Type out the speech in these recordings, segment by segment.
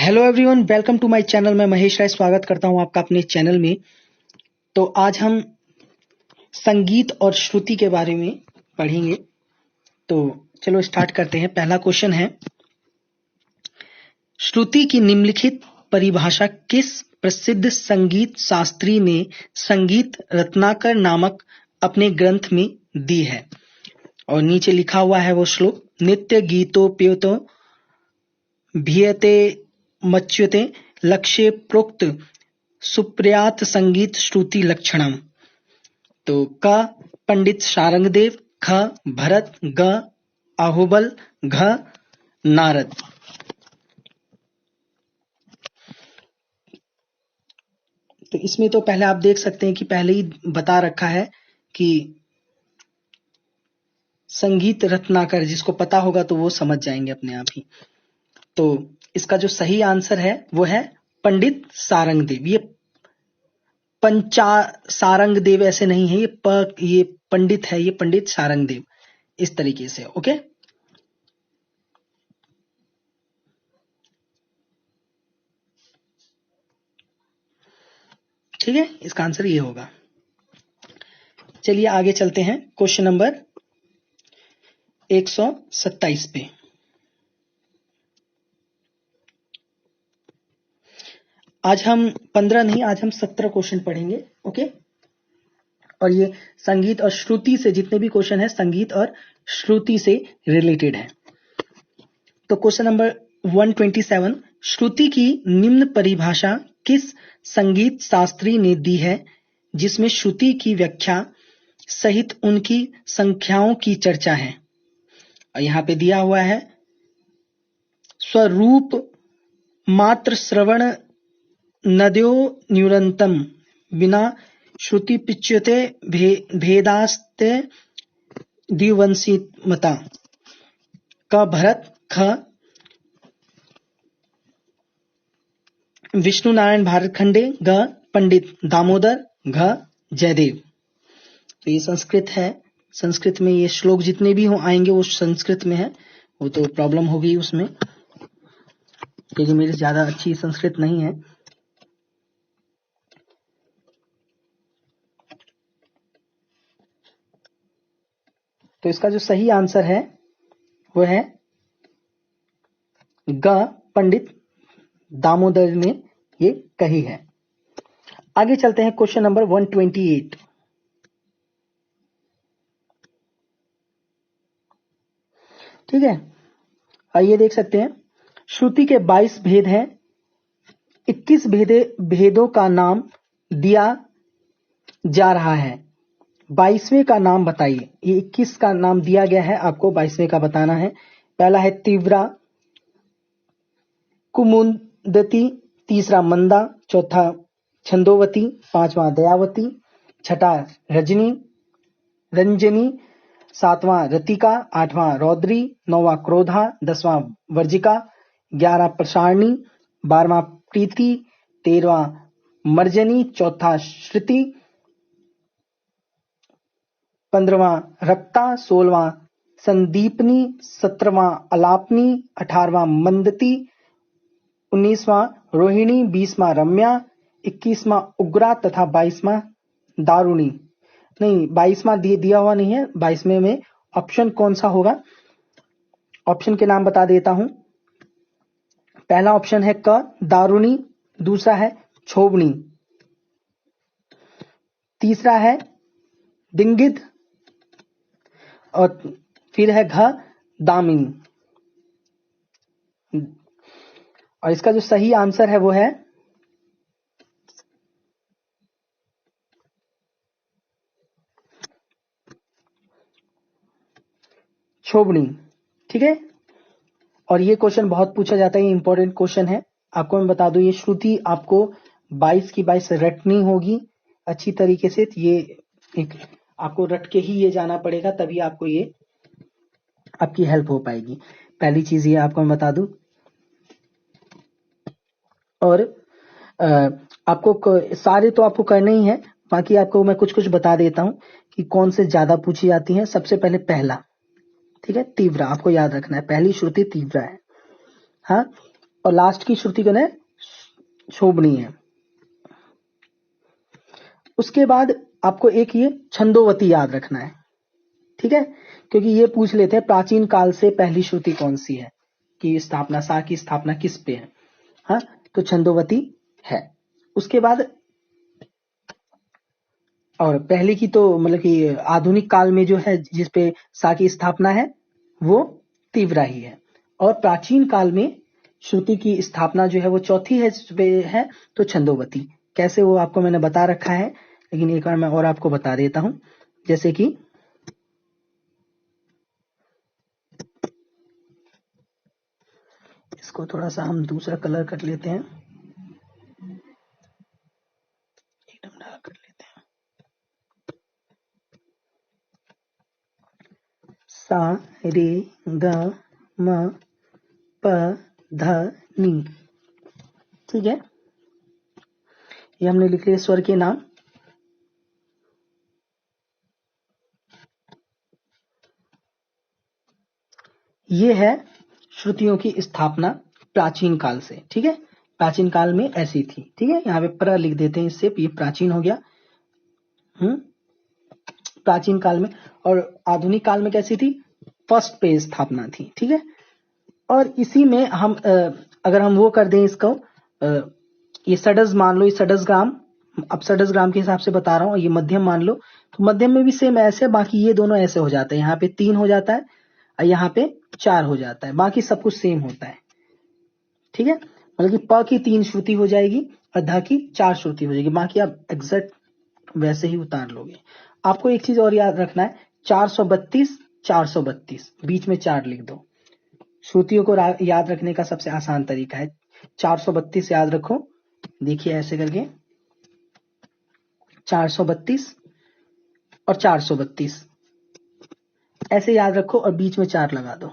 Hello everyone, welcome to my channel. मैं महेश राय स्वागत करता हूं आपका अपने चैनल में। तो आज हम संगीत और श्रुति के बारे में पढ़ेंगे। तो चलो स्टार्ट करते हैं। पहला क्वेश्चन है, श्रुति की निम्नलिखित परिभाषा किस प्रसिद्ध संगीत शास्त्री ने संगीत रत्नाकर नामक अपने ग्रंथ में दी है। और नीचे लिखा हुआ है वो श्लोक, नित्य गीतोपेतो भियते मच्युते लक्ष्य प्रोक्त सुप्रयात संगीत श्रुति लक्षणम। तो क पंडित शारंगदेव, ख भरत, ग आहुबल, घ नारद। तो इसमें तो पहले आप देख सकते हैं कि पहले ही बता रखा है कि संगीत रत्नाकर, जिसको पता होगा तो वो समझ जाएंगे अपने आप ही। तो इसका जो सही आंसर है वो है पंडित सारंगदेव। ये पंचा सारंगदेव ऐसे नहीं है, ये पंडित है, ये पंडित सारंगदेव, इस तरीके से। ओके, ठीक है, इसका आंसर ये होगा। चलिए आगे चलते हैं क्वेश्चन नंबर 127 पे। आज हम 15 नहीं, आज हम 17 क्वेश्चन पढ़ेंगे। ओके, और ये संगीत और श्रुति से, जितने भी क्वेश्चन है संगीत और श्रुति से रिलेटेड है। तो क्वेश्चन नंबर 127, श्रुति की निम्न परिभाषा किस संगीत शास्त्री ने दी है जिसमें श्रुति की व्याख्या सहित उनकी संख्याओं की चर्चा है। और यहां पे दिया हुआ है, स्वरूप मात्र श्रवण नद्यो न्यूनतम बिना श्रुति पिच्यते भेदास्ते द्विवंशी मता। क भरत, ख विष्णु नारायण भारत खंडे, ग पंडित दामोदर, घ जयदेव। तो ये संस्कृत है, संस्कृत में ये श्लोक जितने भी हो आएंगे वो संस्कृत में है। वो तो प्रॉब्लम होगी उसमें, क्योंकि मेरी ज्यादा अच्छी संस्कृत नहीं है। तो इसका जो सही आंसर है वो है ग पंडित दामोदर ने ये कही है। आगे चलते हैं क्वेश्चन नंबर 128। ठीक है, ये देख सकते हैं, श्रुति के 22 भेद हैं। 21 भेदों का नाम दिया जा रहा है। 22वें का नाम बताइए। ये 21 का नाम दिया गया है, आपको 22वें का बताना है। पहला है तीव्रा, कुमुदती, तीसरा मंदा, चौथा छंदोवती, पांचवा दयावती, छठा रंजनी, सातवां रतिका, आठवां रौद्री, नौवां क्रोधा, 10वां वर्जिका, 11वां प्रसारणी, 12वां प्रीति, 13वां मर्जनी, चौथा श्रुति, 15वां रक्ता, 16वां संदीपनी, 17वां अलापनी, 18वां मंदती, 19वां रोहिणी, 20वां रम्या, 21वां उग्रा तथा 22वां दारुणी। नहीं, 22वां दिया हुआ नहीं है। 22वें में ऑप्शन कौन सा होगा? ऑप्शन के नाम बता देता हूं। पहला ऑप्शन है क दारुणी, दूसरा है छोबनी, तीसरा है दिंगित, और फिर है घ दामिनी। और इसका जो सही आंसर है वो है छोबनी। ठीक है, और ये क्वेश्चन बहुत पूछा जाता है, ये इंपॉर्टेंट क्वेश्चन है। आपको मैं बता दूं, ये श्रुति आपको 22 की 22 रटनी होगी अच्छी तरीके से। ये एक आपको रट के ही ये जाना पड़ेगा, तभी आपको ये आपकी हेल्प हो पाएगी। पहली चीज ये आपको मैं बता दूं। और आपको सारे तो आपको करने ही है, बाकी आपको मैं कुछ कुछ बता देता हूं कि कौन से ज्यादा पूछी जाती हैं। सबसे पहले पहला, ठीक है, तीव्रा, आपको याद रखना है, पहली श्रुति तीव्रा है। हाँ, और लास्ट की श्रुति कौन है? शोभनी है। उसके बाद आपको एक ये छंदोवती याद रखना है, ठीक है, क्योंकि ये पूछ लेते हैं प्राचीन काल से पहली श्रुति कौन सी है कि स्थापना, सा की स्थापना किस पे है। हाँ, तो छंदोवती है। उसके बाद और पहले की तो मतलब कि आधुनिक काल में जो है जिसपे सा की स्थापना है वो तीव्रा ही है, और प्राचीन काल में श्रुति की स्थापना जो है वो चौथी है तो छंदोवती। कैसे वो आपको मैंने बता रखा है, लेकिन एक बार मैं और आपको बता देता हूं। जैसे कि इसको थोड़ा सा हम दूसरा कलर कर लेते हैं, एकदम डार्क कर लेते हैं। सा रे ग म प ध नी, ठीक है, ये हमने लिख लिया स्वर के नाम। ये है श्रुतियों की स्थापना प्राचीन काल से, ठीक है, प्राचीन काल में ऐसी थी, ठीक है, यहाँ पे प्र लिख देते हैं, इससे ये प्राचीन हो गया। प्राचीन काल में। और आधुनिक काल में कैसी थी? फर्स्ट पे स्थापना थी, ठीक है। और इसी में हम अगर हम वो कर दें इसको, ये सडस मान लो, ये सडस ग्राम, अब सडस ग्राम के हिसाब से बता रहा हूँ, ये मध्यम मान लो, तो मध्यम में भी सेम ऐसे, बाकी ये दोनों ऐसे हो जाते हैं, यहाँ पे 3 हो जाता है और यहाँ पे 4 हो जाता है, बाकी सब कुछ सेम होता है, ठीक है। मतलब कि प की 3 श्रुति हो जाएगी और ध की 4 श्रुति हो जाएगी, बाकी आप एग्जैक्ट वैसे ही उतार लोगे। आपको एक चीज और याद रखना है, 432 432 बीच में 4 लिख दो। श्रुतियों को याद रखने का सबसे आसान तरीका है 432 याद रखो, देखिए ऐसे करके 432 और 432 ऐसे याद रखो और बीच में 4 लगा दो।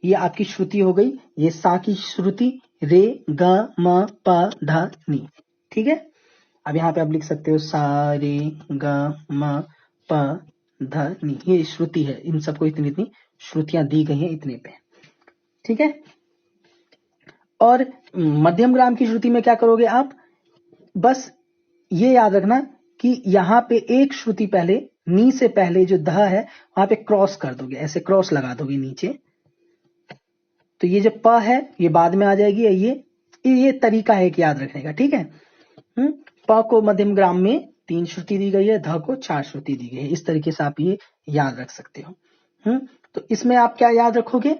ये आपकी श्रुति हो गई, ये सा की श्रुति, रे ग म प ध नी, ठीक है। अब यहाँ पे आप लिख सकते हो सा रे ग म प ध नी, ये श्रुति है, इन सबको इतनी इतनी श्रुतियां दी गई हैं इतने पे, ठीक है। और मध्यम ग्राम की श्रुति में क्या करोगे आप? बस ये याद रखना कि यहाँ पे एक श्रुति पहले, नी से पहले जो ध है वहां पे क्रॉस कर दोगे, ऐसे क्रॉस लगा दोगे नीचे, तो ये जो प है ये बाद में आ जाएगी। ये तरीका है कि याद रखने का, ठीक है। प को मध्यम ग्राम में 3 श्रुति दी गई है, ध को 4 श्रुति दी गई है, इस तरीके से आप ये याद रख सकते हो। तो इसमें आप क्या याद रखोगे?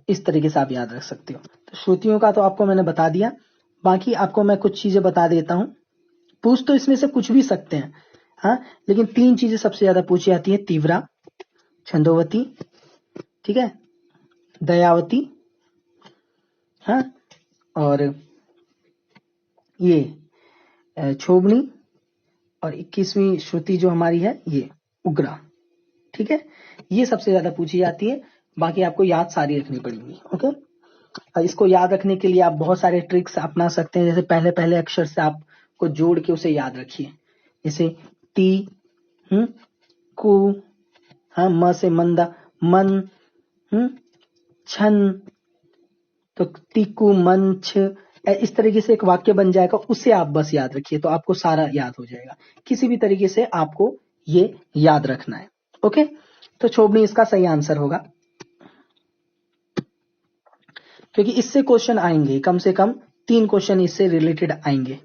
इस तरीके से आप याद रख सकते हो। तो श्रुतियों का तो आपको मैंने बता दिया, बाकी आपको मैं कुछ चीजें बता देता हूं। पूछ तो इसमें से कुछ भी सकते हैं, हाँ, लेकिन 3 चीजें सबसे ज्यादा पूछी जाती है, तीव्रा, छंदोवती, ठीक है, दयावती, हाँ, और ये क्षोभनी, और 21वीं श्रुति जो हमारी है ये उग्रा, ठीक है। ये सबसे ज्यादा पूछी जाती है, बाकी आपको याद सारी रखनी पड़ेगी, ओके। और इसको याद रखने के लिए आप बहुत सारे ट्रिक्स अपना सकते हैं, जैसे पहले पहले अक्षर से आपको जोड़ के उसे याद रखिए, जैसे ती, कु, हाँ, म से मंदा, मन, छन, तो तिकु मन छ, इस तरीके से एक वाक्य बन जाएगा, उसे आप बस याद रखिए, तो आपको सारा याद हो जाएगा। किसी भी तरीके से आपको ये याद रखना है, ओके। तो क्षोभनी इसका सही आंसर होगा, क्योंकि इससे क्वेश्चन आएंगे, कम से कम 3 क्वेश्चन इससे रिलेटेड आएंगे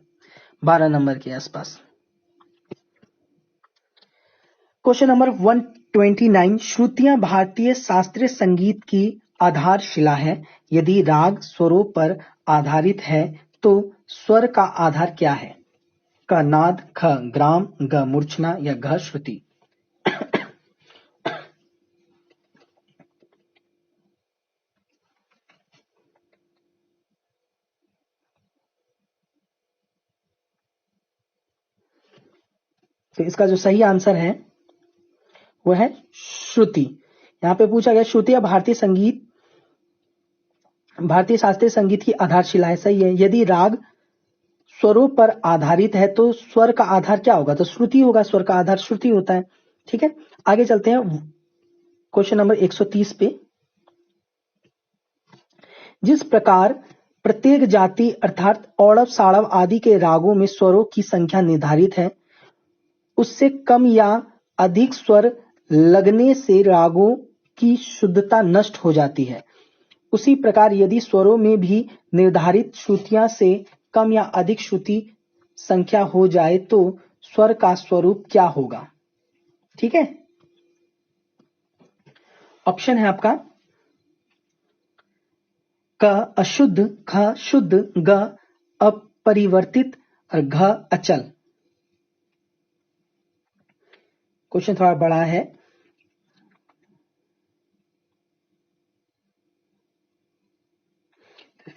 12 नंबर के आसपास। क्वेश्चन नंबर 129, श्रुतियां भारतीय शास्त्रीय संगीत की आधारशिला है, यदि राग स्वरों पर आधारित है तो स्वर का आधार क्या है? क नाद, ख ग्राम, ग मूर्छना या घ श्रुति। तो इसका जो सही आंसर है वो है श्रुति। यहां पे पूछा गया श्रुतियां भारतीय शास्त्रीय संगीत की आधारशिला है, सही है। यदि राग स्वरों पर आधारित है तो स्वर का आधार क्या होगा? तो श्रुति होगा, स्वर का आधार श्रुति होता है, ठीक है। आगे चलते हैं क्वेश्चन नंबर 130 पे। जिस प्रकार प्रत्येक जाति अर्थात औड़व साड़व आदि के रागों में स्वरों की संख्या निर्धारित है, उससे कम या अधिक स्वर लगने से रागों की शुद्धता नष्ट हो जाती है। उसी प्रकार यदि स्वरों में भी निर्धारित श्रुतियां से कम या अधिक श्रुति संख्या हो जाए तो स्वर का स्वरूप क्या होगा? ठीक है, ऑप्शन है आपका क अशुद्ध, ख शुद्ध, ग अपरिवर्तित और घ अचल। क्वेश्चन थोड़ा बड़ा है।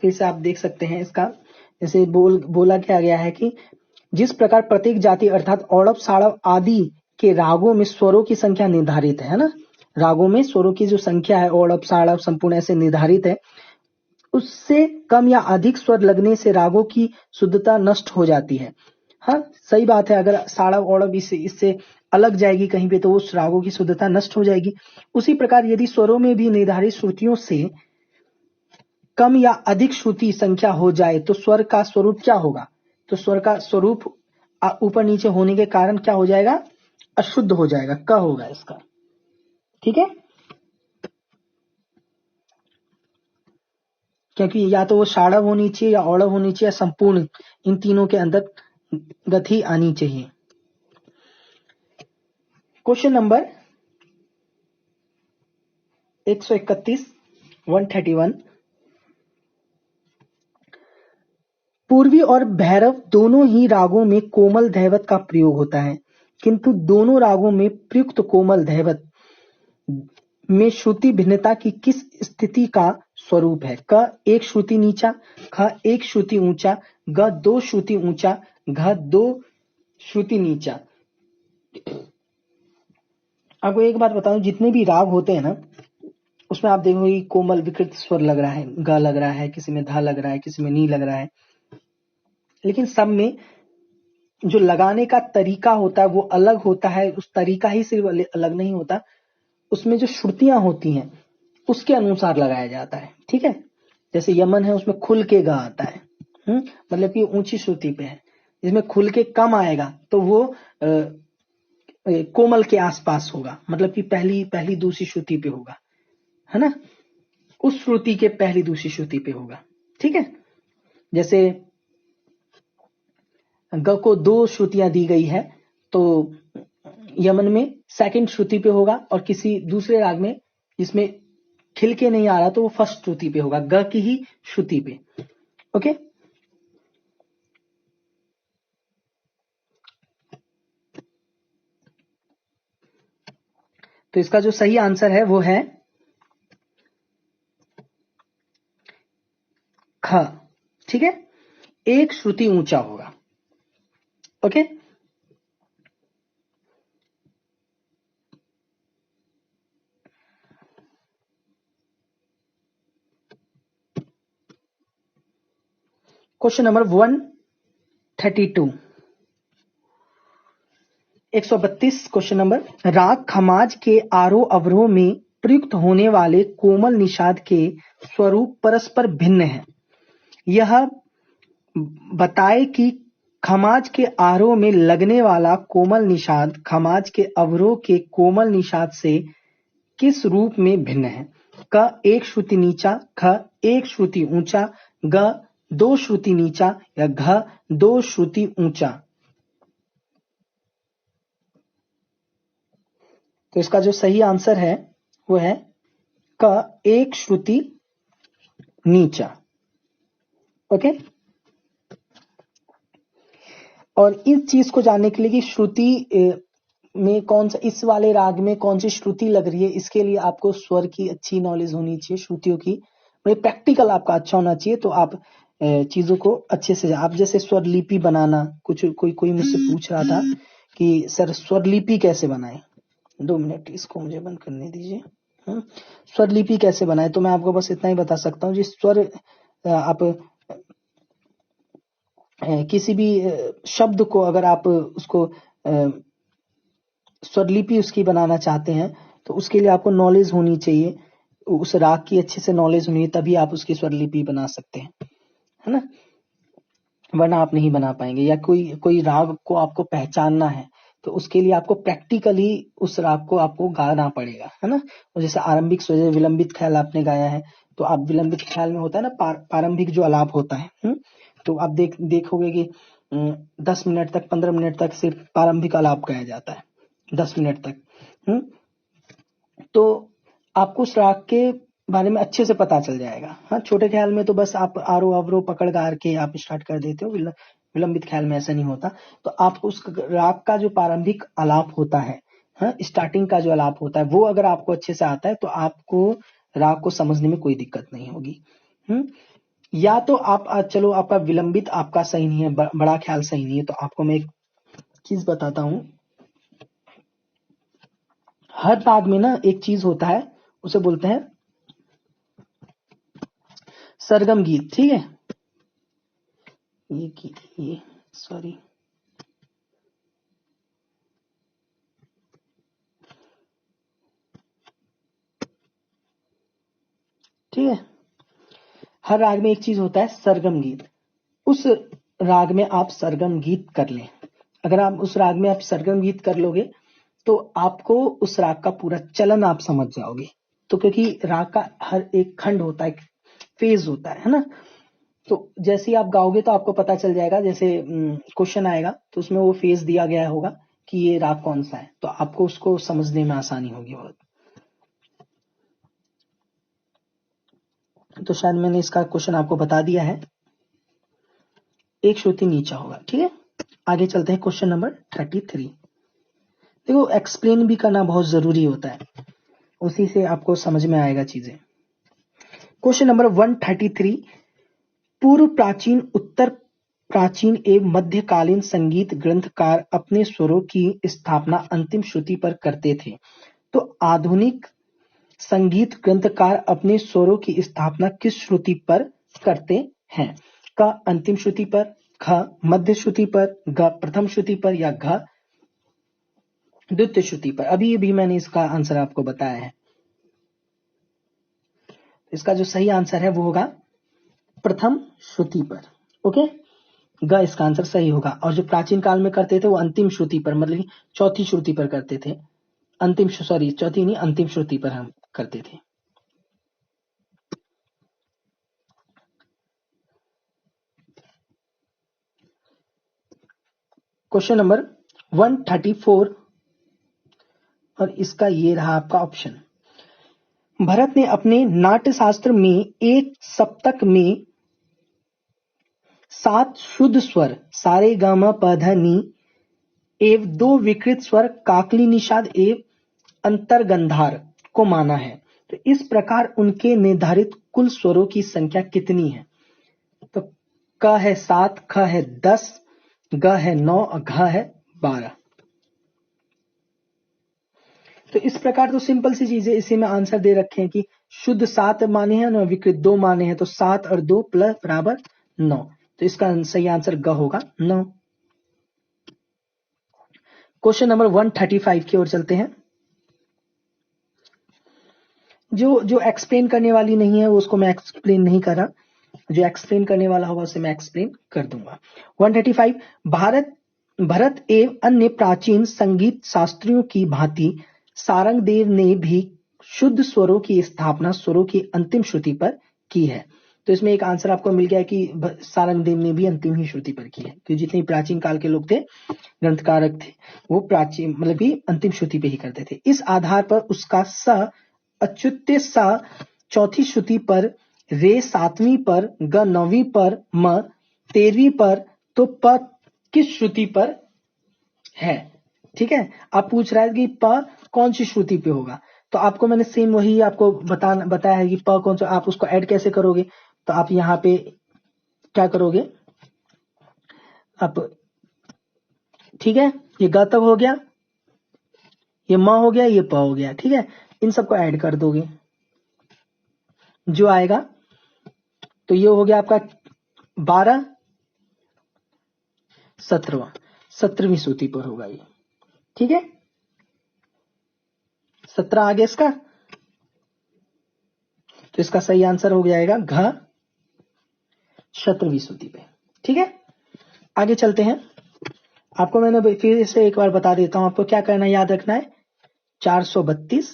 फिर से आप देख सकते हैं इसका, जैसे बोला क्या गया है कि जिस प्रकार प्रत्येक जाति अर्थात औड़व साड़व आदि के रागों में स्वरों की संख्या निर्धारित है ना, रागों में स्वरों की जो संख्या है औड़व साड़व संपूर्ण ऐसे निर्धारित है, उससे कम या अधिक स्वर लगने से रागों की शुद्धता नष्ट हो जाती है। हाँ सही बात है, अगर साड़व औड़व इससे अलग जाएगी कहीं पे तो उस रागों की शुद्धता नष्ट हो जाएगी। उसी प्रकार यदि स्वरों में भी निर्धारित श्रुतियों से कम या अधिक श्रुति संख्या हो जाए तो स्वर का स्वरूप क्या होगा? तो स्वर का स्वरूप ऊपर नीचे होने के कारण क्या हो जाएगा? अशुद्ध हो जाएगा, क होगा इसका। ठीक है, क्योंकि या तो वो साड़व होनी चाहिए या औड़व होनी चाहिए, संपूर्ण इन तीनों के अंदर गति आनी चाहिए। Question number 131 131। पूर्वी और भैरव दोनों ही रागों में कोमल दैवत का प्रयोग होता है, किंतु दोनों रागों में प्रयुक्त कोमल दैवत में श्रुति भिन्नता की किस स्थिति का स्वरूप है? क एक श्रुति नीचा, ख एक श्रुति ऊंचा, ग दो श्रुति ऊंचा, घ दो श्रुति नीचा। आपको एक बात बताऊं, जितने भी राग होते हैं ना उसमें आप देखोगे कोमल विकृत स्वर लग रहा है, ग लग रहा है, किसी में धा लग रहा है, किसी में नी लग रहा है, लेकिन सब में जो लगाने का तरीका होता है वो अलग होता है। उस तरीका ही सिर्फ अलग नहीं होता, उसमें जो श्रुतियां होती हैं उसके अनुसार लगाया जाता है। ठीक है, जैसे यमन है उसमें खुल के गा आता है, मतलब कि ऊंची श्रुति पे है। जिसमें खुल के कम आएगा तो वो कोमल के आसपास होगा, मतलब कि पहली दूसरी श्रुति पे होगा, है ना, उस श्रुति के पहली दूसरी श्रुति पे होगा। ठीक है, जैसे ग को दो श्रुतियां दी गई है तो यमन में सेकंड श्रुति पे होगा, और किसी दूसरे राग में जिसमें खिल के नहीं आ रहा तो वो फर्स्ट श्रुति पे होगा, ग की ही श्रुति पे। ओके, तो इसका जो सही आंसर है वो है ख। ठीक है, एक श्रुति ऊंचा होगा। Okay, question number 132 132 question number. राग खमाज के आरोह अवरोह में प्रयुक्त होने वाले कोमल निषाद के स्वरूप परस्पर भिन्न हैं। यह बताए कि खमाज के आरोह में लगने वाला कोमल निषाद खमाज के अवरोह के कोमल निषाद से किस रूप में भिन्न है? क एक श्रुति नीचा, ख एक श्रुति ऊंचा, ग दो श्रुति नीचा, या घ दो श्रुति ऊंचा। तो इसका जो सही आंसर है वो है क एक श्रुति नीचा। ओके, और इस चीज को जानने के लिए कि श्रुति में कौन सा, इस वाले राग में कौन सी श्रुति लग रही है, इसके लिए आपको स्वर की अच्छी नॉलेज होनी चाहिए, श्रुतियों की प्रैक्टिकल आपका अच्छा होना चाहिए। तो आप चीजों को अच्छे से, आप जैसे स्वर लिपि बनाना, कोई मुझसे पूछ रहा था कि सर स्वर लिपि कैसे बनाए, 2 मिनट इसको मुझे बंद करने दीजिए। स्वर लिपि कैसे बनाए, तो मैं आपको बस इतना ही बता सकता हूँ, जिस स्वर आप किसी भी शब्द को अगर आप उसको स्वरलिपि उसकी बनाना चाहते हैं तो उसके लिए आपको नॉलेज होनी चाहिए। उस राग की अच्छे से नॉलेज होनी है, तभी आप उसकी स्वर लिपि बना सकते हैं, है ना, वरना आप नहीं बना पाएंगे। या कोई कोई राग को आपको पहचानना है तो उसके लिए आपको प्रैक्टिकली उस राग को आपको गाना पड़ेगा, है ना। और जैसे आरंभिक स्वर, विलंबित ख्याल आपने गाया है, तो आप विलंबित ख्याल में होता है ना प्रारंभिक जो आलाप होता है, तो आप देखोगे कि 10 मिनट तक 15 मिनट तक सिर्फ प्रारंभिक आलाप गाया जाता है, 10 मिनट तक। तो आपको उस राग के बारे में अच्छे से पता चल जाएगा। हाँ, छोटे ख्याल में तो बस आप आरोह अवरोह पकड़ गार के आप स्टार्ट कर देते हो, विलंबित ख्याल में ऐसा नहीं होता। तो आपको उस राग का जो प्रारंभिक आलाप होता है, हाँ, स्टार्टिंग का जो आलाप होता है, वो अगर आपको अच्छे से आता है तो आपको राग को समझने में कोई दिक्कत नहीं होगी। या तो आप चलो आपका विलंबित आपका सही नहीं है, बड़ा ख्याल सही नहीं है, तो आपको मैं एक चीज बताता हूं। हर राग में ना एक चीज होता है, उसे बोलते हैं सरगम गीत, ठीक है। ये सॉरी, ठीक है। हर राग में एक चीज होता है सरगम गीत। उस राग में आप सरगम गीत कर लें, अगर आप उस राग में आप सरगम गीत कर लोगे तो आपको उस राग का पूरा चलन आप समझ जाओगे। तो क्योंकि राग का हर एक खंड होता है, फेज होता है ना, तो जैसे ही आप गाओगे तो आपको पता चल जाएगा। जैसे क्वेश्चन आएगा तो उसमें वो फेज दिया गया होगा कि ये राग कौन सा है, तो आपको उसको समझने में आसानी होगी बहुत। तो शायद मैंने इसका क्वेश्चन आपको बता दिया है, एक श्रुति नीचा होगा, ठीक है। आगे चलते हैं क्वेश्चन नंबर 33। देखो, एक्सप्लेन भी करना बहुत जरूरी होता है, उसी से आपको समझ में आएगा चीजें। क्वेश्चन नंबर 133, पूर्व प्राचीन, उत्तर प्राचीन एवं मध्यकालीन संगीत ग्रंथकार अपने स्वरों की स्थापना अंतिम श्रुति पर करते थे, तो आधुनिक संगीत ग्रंथकार अपने स्वरों की स्थापना किस श्रुति पर करते हैं? क अंतिम श्रुति पर, ख मध्य श्रुति पर, ग प्रथम श्रुति पर, या घ द्वितीय श्रुति पर। अभी मैंने इसका आंसर आपको बताया है। इसका जो सही आंसर है वो होगा प्रथम श्रुति पर, ओके। ग इसका आंसर सही होगा। और जो प्राचीन काल में करते थे वो अंतिम श्रुति पर, मतलब चौथी श्रुति पर करते थे। चौथी नहीं, अंतिम श्रुति पर हम करते थे। क्वेश्चन नंबर 134, और इसका ये रहा आपका ऑप्शन। भरत ने अपने नाट्य शास्त्र में एक सप्तक में 7 शुद्ध स्वर सारे ग म प ध नी एवं 2 विकृत स्वर काकली निषाद एवं अंतर्गंधार को माना है। तो इस प्रकार उनके निर्धारित कुल स्वरों की संख्या कितनी है? तो क है 7, ख है 10, ग है 9 और घ है 12। तो इस प्रकार तो सिंपल सी चीज है, इसी में आंसर दे रखे हैं कि शुद्ध 7 माने हैं और विकृत 2 माने हैं, तो 7 और 2 प्लस बराबर 9। तो इसका सही आंसर ग होगा 9। क्वेश्चन नंबर 135 की ओर चलते हैं। जो एक्सप्लेन करने वाली नहीं है वो उसको मैं एक्सप्लेन नहीं कर रहा, जो एक्सप्लेन करने वाला होगा उसे मैं एक्सप्लेन कर दूंगा। 135, भरत एवं अन्य प्राचीन संगीत शास्त्रियों की भांति सारंगदेव ने भी शुद्ध स्वरों की स्थापना स्वरों की अंतिम श्रुति पर की है। तो इसमें एक आंसर आपको मिल गया कि सारंगदेव ने भी अंतिम ही श्रुति पर की है, क्योंकि जितने प्राचीन काल के लोग थे, ग्रंथकारक थे, वो प्राचीन मतलब कि अंतिम श्रुति पे ही करते थे। इस आधार पर उसका स अच्युत्य सा चौथी श्रुति पर, रे 7वीं पर, ग 9वीं पर, म 13वीं पर, तो प किस श्रुति पर है? ठीक है, आप पूछ रहा है कि प कौन सी श्रुति पे होगा, तो आपको मैंने सेम वही आपको बताया है कि प कौन सा, आप उसको ऐड कैसे करोगे। तो आप यहाँ पे क्या करोगे, आप, ठीक है, ये ग तक हो गया, ये म हो गया, ये प हो गया, ठीक है, इन सबको ऐड कर दोगे जो आएगा, तो ये हो गया आपका 12, 17वीं श्रुति पर होगा ये, ठीक है। 17 आ गया इसका। तो इसका सही आंसर हो जाएगा घ शतरवी श्रुति पे। ठीक है, आगे चलते हैं। आपको मैंने फिर से एक बार बता देता हूं, आपको क्या करना है, याद रखना है 432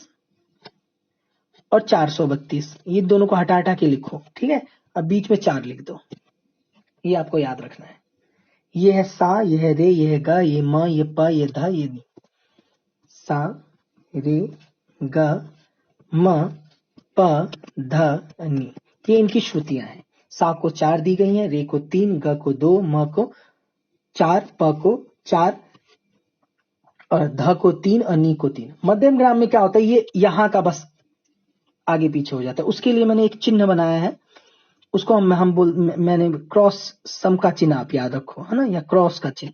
और 432 ये दोनों को हटा हटा के लिखो। ठीक है, अब बीच में 4 लिख दो, ये आपको याद रखना है। ये है सा, ये है रे, ये है ग, ये म, ये प, ये ध, ये नी। सा रे ग म प ध नी, ये इनकी श्रुतियां हैं। सा को 4 दी गई हैं, रे को 3, ग को 2, म को 4, प को 4 और ध को 3 और नी को 3। मध्यम ग्राम में क्या होता है, ये यहां का बस आगे पीछे हो जाता है। उसके लिए मैंने एक चिन्ह बनाया है, उसको मैंने क्रॉस सम का चिन्ह आप याद रखो, है ना, या क्रॉस का चिन्ह।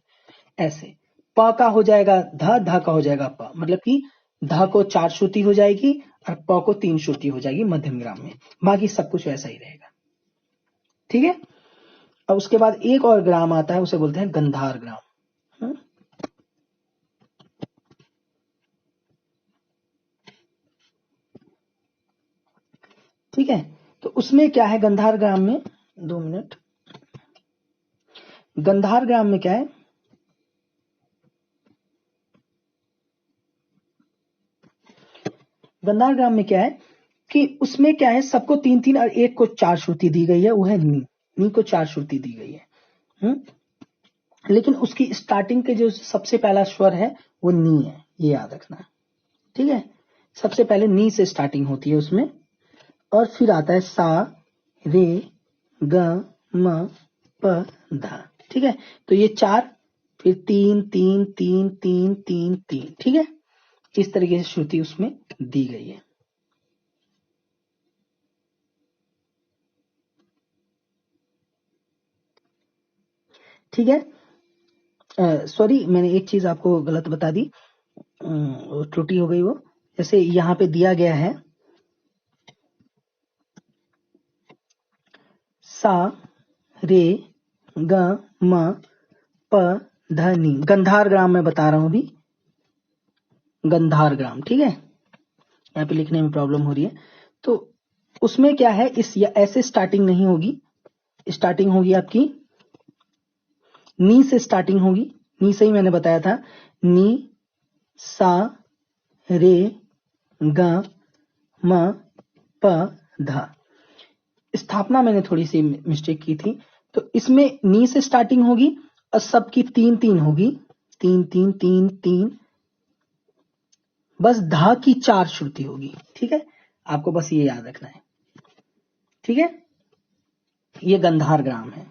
ऐसे प का हो जाएगा ध, ध का हो जाएगा प, मतलब कि ध को 4 श्रुति हो जाएगी और प को 3 श्रुति हो जाएगी मध्यम ग्राम में। बाकी सब कुछ वैसा ही रहेगा। ठीक है, अब उसके बाद एक और ग्राम आता है, उसे बोलते हैं गंधार ग्राम। ठीक है, तो उसमें क्या है गंधार ग्राम में, 2 मिनट। गंधार ग्राम में क्या है, गंधार ग्राम में क्या है कि उसमें क्या है, सबको 3-3 और एक को 4 श्रुति दी गई है, वो है नी। नी को 4 श्रुति दी गई है। लेकिन उसकी स्टार्टिंग के जो सबसे पहला स्वर है वो नी है, ये याद रखना। ठीक है, सबसे पहले नी से स्टार्टिंग होती है उसमें, और फिर आता है सा रे ग म प ध। ठीक है, तो ये 4, फिर 3 3 3 3 3 3। ठीक है, इस तरीके से श्रुति उसमें दी गई है। ठीक है, सॉरी मैंने एक चीज आपको गलत बता दी, त्रुटि हो गई वो। जैसे यहाँ पे दिया गया है सा रे ग म प ध नी, गंधार ग्राम में बता रहा हूं अभी, गंधार ग्राम। ठीक है, यहाँ पे लिखने में प्रॉब्लम हो रही है। तो उसमें क्या है, इस या ऐसे स्टार्टिंग नहीं होगी, स्टार्टिंग होगी आपकी नी से स्टार्टिंग होगी। नी से ही मैंने बताया था, नी सा रे ग म प ध। स्थापना मैंने थोड़ी सी मिस्टेक की थी, तो इसमें नी से स्टार्टिंग होगी और सबकी 3-3 होगी, 3-3-3-3, बस धा की 4 श्रुति होगी। ठीक है, आपको बस ये याद रखना है। ठीक है, ये गंधार ग्राम है।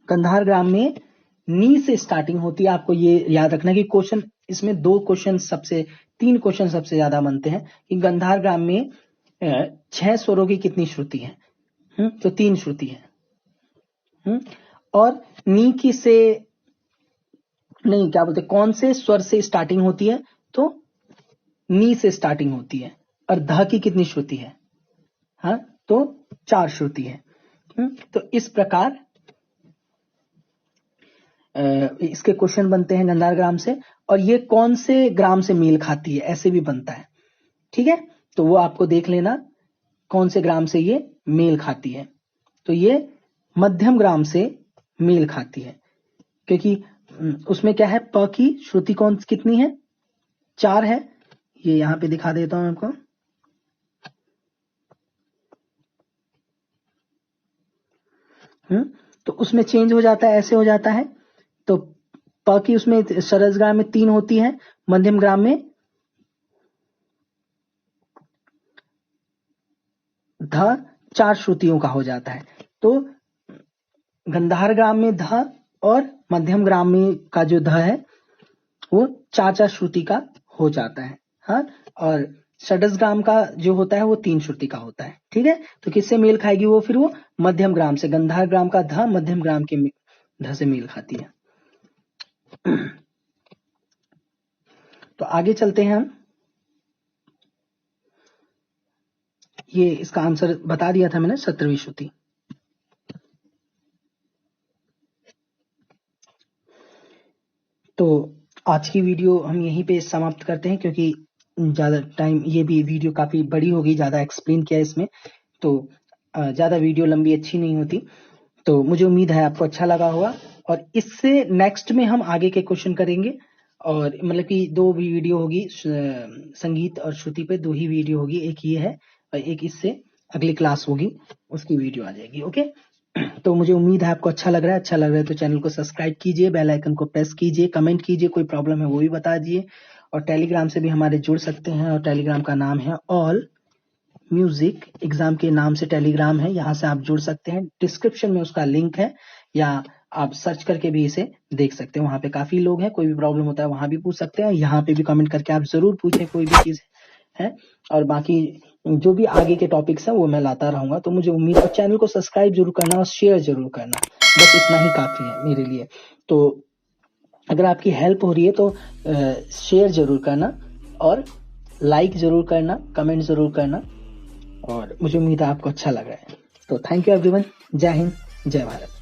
गंधार ग्राम में नी से स्टार्टिंग होती है। आपको ये याद रखना कि क्वेश्चन इसमें 3 क्वेश्चन सबसे ज्यादा बनते हैं कि गंधार ग्राम में 6 स्वरों की कितनी श्रुति है। तो 3 श्रुति है। और नी की से नहीं, क्या बोलते, कौन से स्वर से स्टार्टिंग होती है, तो नी से स्टार्टिंग होती है। और ध की कितनी श्रुति है, हाँ, तो 4 श्रुति है। तो इस प्रकार इसके क्वेश्चन बनते हैं गंधार ग्राम से। और ये कौन से ग्राम से मेल खाती है, ऐसे भी बनता है। ठीक है, तो वो आपको देख लेना कौन से ग्राम से ये मेल खाती है। तो ये मध्यम ग्राम से मेल खाती है, क्योंकि उसमें क्या है, प की श्रुति कितनी है, 4 है। ये यहां पे दिखा देता हूं आपको। तो उसमें चेंज हो जाता है, ऐसे हो जाता है। तो प की उसमें सरस ग्राम में 3 होती है, मध्यम ग्राम में ध 4 श्रुतियों का हो जाता है। तो गंधार ग्राम में ध और मध्यम ग्राम में का जो ध है वो 4-4 श्रुति का हो जाता है। हाँ, और षडस ग्राम का जो होता है वो 3 श्रुति का होता है। ठीक है, तो किससे मेल खाएगी वो, फिर वो मध्यम ग्राम से। गंधार ग्राम का ध मध्यम ग्राम के ध से मेल खाती है। तो आगे चलते हैं हम। ये इसका आंसर बता दिया था मैंने, 17वीं श्रुति। तो आज की वीडियो हम यहीं पे समाप्त करते हैं, क्योंकि ज़्यादा टाइम, ये भी वीडियो काफ़ी बड़ी होगी, ज़्यादा एक्सप्लेन किया इसमें, तो ज़्यादा वीडियो लंबी अच्छी नहीं होती। तो मुझे उम्मीद है आपको अच्छा लगा होगा, और इससे नेक्स्ट में हम आगे के क्वेश्चन करेंगे, और मतलब कि 2 वीडियो होगी संगीत और श्रुति पे, 2 ही वीडियो होगी, एक ये है और एक इससे अगली क्लास होगी, उसकी वीडियो आ जाएगी। ओके, तो मुझे उम्मीद है आपको अच्छा लग रहा है। अच्छा लग रहा है तो चैनल को सब्सक्राइब कीजिए, बेल आइकन को प्रेस कीजिए, कमेंट कीजिए, कोई प्रॉब्लम है वो भी बता दीजिए, और टेलीग्राम से भी हमारे जुड़ सकते हैं, और टेलीग्राम का नाम है ऑल म्यूजिक एग्जाम के नाम से टेलीग्राम है, यहाँ से आप जुड़ सकते हैं। डिस्क्रिप्शन में उसका लिंक है, या आप सर्च करके भी इसे देख सकते हैं। वहाँ पे काफी लोग हैं, कोई भी प्रॉब्लम होता है वहां भी पूछ सकते हैं, यहाँ पे भी कमेंट करके आप जरूर पूछें कोई भी चीज है। और बाकी जो भी आगे के टॉपिक्स हैं वो मैं लाता रहूंगा। तो मुझे उम्मीद है, चैनल को सब्सक्राइब जरूर करना और शेयर जरूर करना, बस इतना ही काफी है मेरे लिए। तो अगर आपकी हेल्प हो रही है तो शेयर जरूर करना, और लाइक जरूर करना, कमेंट जरूर करना, और मुझे उम्मीद है आपको अच्छा लग रहा है। तो थैंक यू एवरीवन, जय हिंद, जय भारत।